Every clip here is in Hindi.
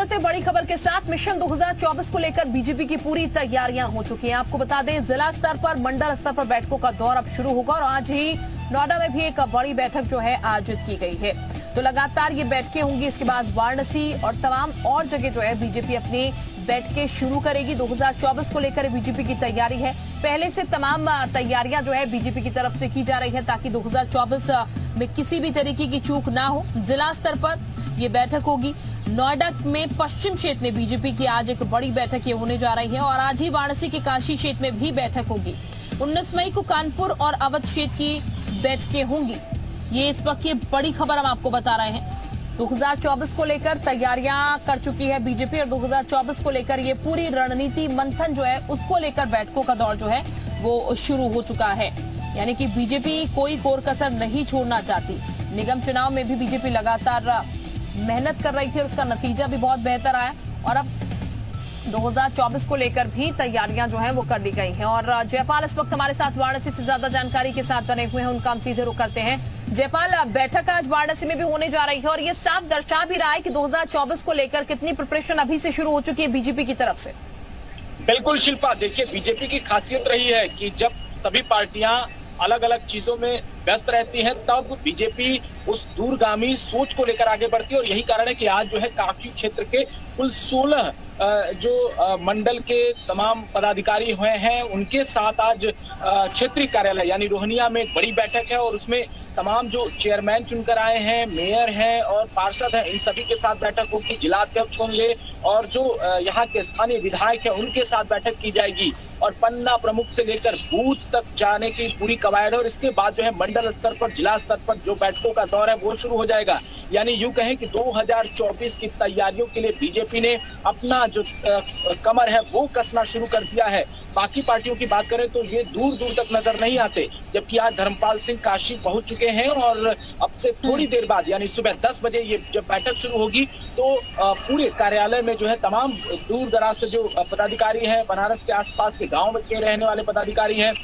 करते हैं बड़ी खबर के साथ। मिशन 2024 को लेकर बीजेपी की पूरी तैयारियां हो चुकी हैं। आपको बता दें, जिला स्तर पर, मंडल स्तर पर बैठकों का दौर अब शुरू होगा और आज ही नोएडा में भी एक बड़ी बैठक जो है आयोजित की गई है। तो लगातार ये बैठकें होंगी। इसके बाद वाराणसी और तमाम और जगह जो है बीजेपी अपनी बैठकें शुरू करेगी। 2024 को लेकर बीजेपी की तैयारी है। पहले से तमाम तैयारियां जो है बीजेपी की तरफ से की जा रही है ताकि 2024 में किसी भी तरीके की चूक ना हो। जिला स्तर पर ये बैठक होगी। नोएडा में पश्चिम क्षेत्र में बीजेपी की आज एक बड़ी बैठक ये होने जा रही है और आज ही वाराणसी के काशी क्षेत्र में भी बैठक होगी। 19 मई को कानपुर और अवध क्षेत्र की बैठकें होंगी। ये इस वक्त की बड़ी खबर हम आपको बता रहे हैं। 2024 को लेकर तैयारियां कर चुकी है बीजेपी और 2024 को लेकर ये पूरी रणनीति मंथन जो है उसको लेकर बैठकों का दौर जो है वो शुरू हो चुका है। यानी कि बीजेपी कोई कोर कसर नहीं छोड़ना चाहती। निगम चुनाव में भी बीजेपी लगातार मेहनत कर रही थी और उसका नतीजा भी बहुत बेहतर आया और अब 2024 को लेकर भी तैयारियां जो हैं वो कर ली गई हैं। और जयपाल इस वक्त हमारे साथ वाराणसी से ज्यादा जानकारी के साथ बने हुए हैं, उनका हम सीधे रुख करते हैं। जयपाल, बैठक आज वाराणसी में भी होने जा रही है और ये साफ दर्शा भी रहा है कि 2024 को लेकर कितनी प्रिपरेशन अभी से शुरू हो चुकी है बीजेपी की तरफ से। बिल्कुल शिल्पा, देखिए बीजेपी की खासियत रही है कि जब सभी पार्टियां अलग अलग चीजों में व्यस्त रहती हैं तब बीजेपी उस दूरगामी सोच को लेकर आगे बढ़ती है और यही कारण है कि आज जो है काफी क्षेत्र के कुल 16 जो मंडल के तमाम पदाधिकारी हुए हैं उनके साथ आज क्षेत्रीय कार्यालय यानी रोहनिया में एक बड़ी बैठक है और उसमें तमाम जो चेयरमैन चुनकर आए हैं, मेयर हैं और पार्षद हैं, इन सभी के साथ बैठक होगी। जिला अध्यक्ष होंगे और जो यहाँ के स्थानीय विधायक हैं उनके साथ बैठक की जाएगी और पन्ना प्रमुख से लेकर बूथ तक जाने की पूरी कवायद है और इसके बाद जो है मंडल स्तर पर, जिला स्तर पर जो बैठकों का दौर है वो शुरू हो जाएगा। यानी यूं कहें कि 2024 की तैयारियों के लिए बीजेपी ने अपना जो कमर है वो कसना शुरू कर दिया है। बाकी पार्टियों की बात करें तो ये दूर दूर तक नजर नहीं आते, जबकि आज धर्मपाल सिंह काशी पहुंच चुके हैं और अब से थोड़ी देर बाद यानी सुबह 10 बजे ये जब बैठक शुरू होगी तो पूरे कार्यालय में जो है तमाम दूर दराज से जो पदाधिकारी हैं, बनारस के आसपास के गाँव में के रहने वाले पदाधिकारी हैं,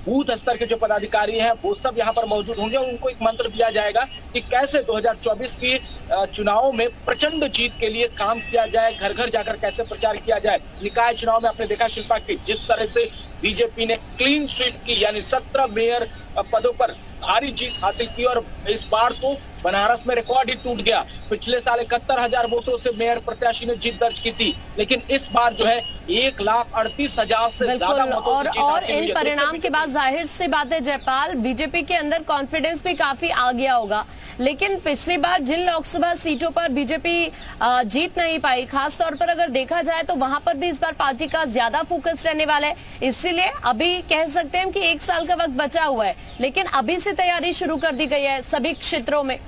बूथ स्तर के जो पदाधिकारी हैं वो सब यहाँ पर मौजूद होंगे और उनको एक मंत्र दिया जाएगा कि कैसे 2024 की चुनाव में प्रचंड जीत के लिए काम किया जाए, घर घर जाकर कैसे प्रचार किया जाए। निकाय चुनाव में आपने देखा शिल्पा की जिस तरह से बीजेपी ने क्लीन स्वीप की यानी 17 मेयर पदों पर भारी जीत हासिल की और इस बार तो बनारस में रिकॉर्ड ही टूट गया। पिछले साल 71,000 वोटों से मेयर प्रत्याशी ने जीत दर्ज की थी, लेकिन इस बार जो है 1,38,000 से ज्यादा वोटों से जीत हासिल हुई है। इन परिणाम के बाद जाहिर सी बात है जयपाल, बीजेपी के अंदर कॉन्फिडेंस भी काफी आ गया होगा। लेकिन पिछली बार जिन लोकसभा सीटों पर बीजेपी जीत नहीं पाई, खास तौर पर अगर देखा जाए तो वहां पर भी इस बार पार्टी का ज्यादा फोकस रहने वाला है। इसीलिए अभी कह सकते हैं कि 1 साल का वक्त बचा हुआ है, लेकिन अभी से तैयारी शुरू कर दी गई है सभी क्षेत्रों में।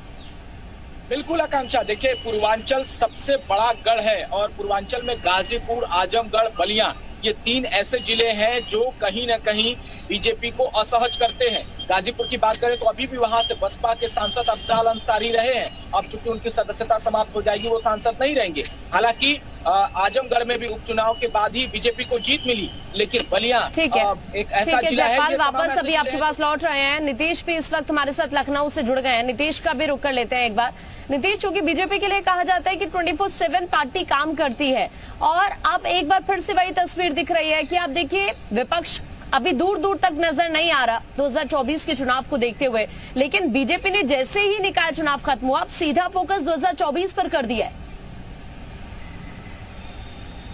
बिल्कुल आकांक्षा, देखिए पूर्वांचल सबसे बड़ा गढ़ है और पूर्वांचल में गाजीपुर, आजमगढ़, बलिया ये 3 ऐसे जिले हैं जो कहीं न कहीं बीजेपी को असहज करते हैं। गाजीपुर की बात करें तो अभी भी वहां से बसपा के सांसद अफजाल अंसारी रहे हैं। अब चूंकि उनकी सदस्यता समाप्त हो जाएगी वो सांसद नहीं रहेंगे। हालांकि आजमगढ़ में भी उपचुनाव के बाद ही बीजेपी को जीत मिली, लेकिन बलिया एक ऐसा जिला है। वापस अभी आपके पास लौट रहे हैं नीतीश भी इस वक्त हमारे साथ लखनऊ से जुड़ गए हैं। नीतीश का भी रुक कर लेते हैं एक बार। नीतीश, चूंकि बीजेपी के लिए कहा जाता है कि 24/7 पार्टी काम करती है और अब एक बार फिर से वही तस्वीर दिख रही है कि आप देखिए विपक्ष अभी दूर दूर तक नजर नहीं आ रहा 2024 के चुनाव को देखते हुए, लेकिन बीजेपी ने जैसे ही निकाय चुनाव खत्म हुआ अब सीधा फोकस 2024 पर कर दिया है।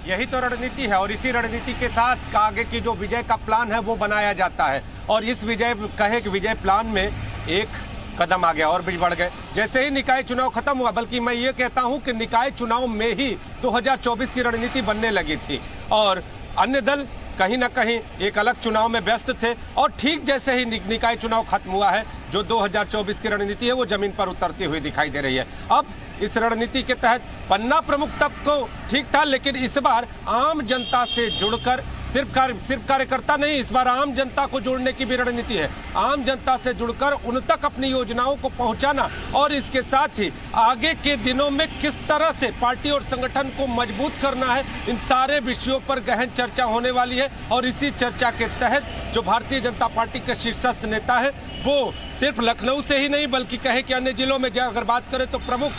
यही तो रणनीति है और इसी रणनीति के साथ आगे की जो विजय का प्लान है वो बनाया जाता है और इस विजय प्लान में एक कदम आ गया और भी बढ़ गए। जैसे ही निकाय चुनाव खत्म हुआ, बल्कि मैं ये कहता हूं कि निकाय चुनाव में ही 2024 की रणनीति बनने लगी थी और अन्य दल कहीं ना कहीं एक अलग चुनाव में व्यस्त थे और ठीक जैसे ही निकाय चुनाव खत्म हुआ है जो 2024 की रणनीति है वो जमीन पर उतरती हुई दिखाई दे रही है। अब इस रणनीति के तहत पन्ना प्रमुख तब तो ठीक था, लेकिन इस बार आम जनता से जुड़कर सिर्फ कार्यकर्ता नहीं, इस बार आम जनता को जोड़ने की भी रणनीति है। आम जनता से जुड़कर उन तक अपनी योजनाओं को पहुंचाना और इसके साथ ही आगे के दिनों में किस तरह से पार्टी और संगठन को मजबूत करना है, इन सारे विषयों पर गहन चर्चा होने वाली है। और इसी चर्चा के तहत जो भारतीय जनता पार्टी के शीर्षस्थ नेता है वो सिर्फ लखनऊ से ही नहीं बल्कि कहे कि अन्य जिलों में अगर बात करें तो प्रमुख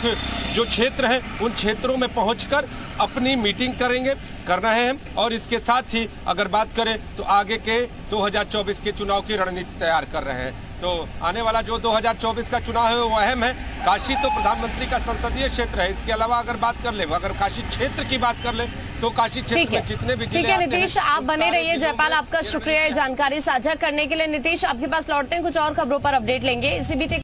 जो क्षेत्र हैं उन क्षेत्रों में पहुंचकर अपनी मीटिंग कर रहे हैं और इसके साथ ही अगर बात करें तो आगे के 2024 के चुनाव की रणनीति तैयार कर रहे हैं। तो आने वाला जो 2024 का चुनाव है वो अहम है। काशी तो प्रधानमंत्री का संसदीय क्षेत्र है, इसके अलावा अगर बात कर ले, अगर काशी क्षेत्र की बात कर ले तो काशी क्षेत्र में जितने भी ठीक है नीतीश, आप बने रहिए। जयपाल, आपका शुक्रिया जानकारी साझा करने के लिए। नीतीश, आपके पास लौटते हैं, कुछ और खबरों पर अपडेट लेंगे। इसी बीच